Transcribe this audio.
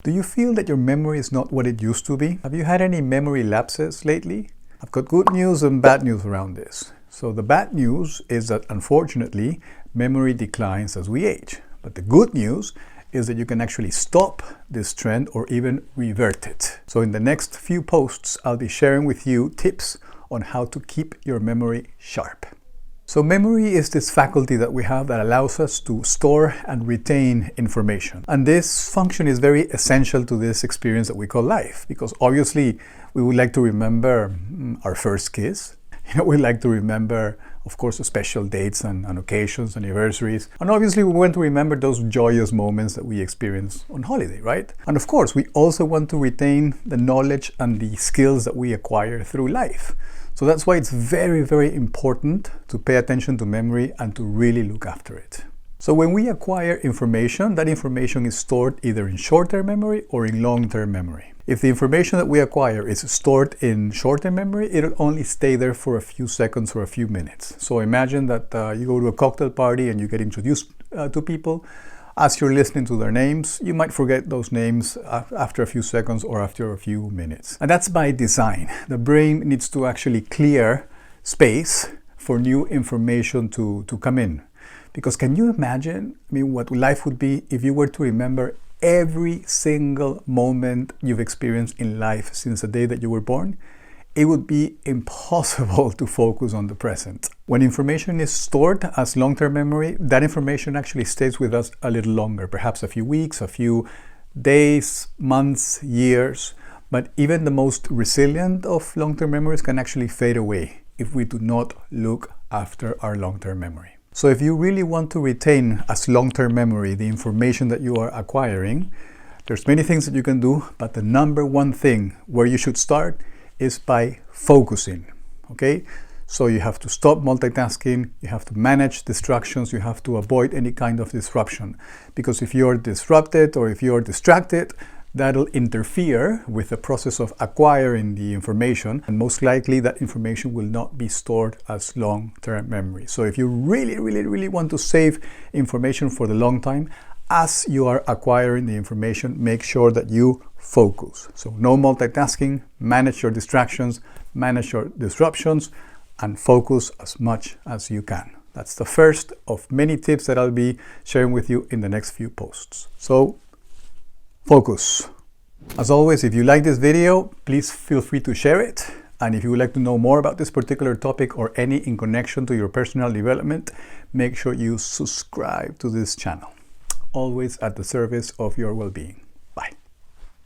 Do you feel that your memory is not what it used to be? Have you had any memory lapses lately? I've got good news and bad news around this. So the bad news is that unfortunately, memory declines as we age. But the good news is that you can actually stop this trend or even revert it. So in the next few posts, I'll be sharing with you tips on how to keep your memory sharp. So memory is this faculty that we have that allows us to store and retain information. And this function is very essential to this experience that we call life, because obviously we would like to remember our first kiss. We like to remember, of course, the special dates and occasions, anniversaries. And obviously we want to remember those joyous moments that we experience on holiday, right? And of course, we also want to retain the knowledge and the skills that we acquire through life. So that's why it's very, very important to pay attention to memory and to really look after it. So when we acquire information, that information is stored either in short-term memory or in long-term memory. If the information that we acquire is stored in short-term memory, it'll only stay there for a few seconds or a few minutes. So imagine that you go to a cocktail party and you get introduced to people. As you're listening to their names, you might forget those names after a few seconds or after a few minutes. And that's by design. The brain needs to actually clear space for new information to come in. Because can you imagine, what life would be if you were to remember every single moment you've experienced in life since the day that you were born? It would be impossible to focus on the present. When information is stored as long-term memory, that information actually stays with us a little longer, perhaps a few weeks, a few days, months, years. But even the most resilient of long-term memories can actually fade away if we do not look after our long-term memory. So if you really want to retain as long-term memory the information that you are acquiring, there's many things that you can do, but the number one thing where you should start is by focusing, okay? So you have to stop multitasking, you have to manage distractions, you have to avoid any kind of disruption. Because if you're disrupted or if you're distracted, that'll interfere with the process of acquiring the information, and most likely that information will not be stored as long-term memory. So if you really want to save information for the long time, as you are acquiring the information, make sure that you focus. So no multitasking, manage your distractions, manage your disruptions, and focus as much as you can. That's the first of many tips that I'll be sharing with you in the next few posts. So focus. As always, if you like this video, please feel free to share it. And if you would like to know more about this particular topic or any in connection to your personal development, make sure you subscribe to this channel. Always at the service of your well-being.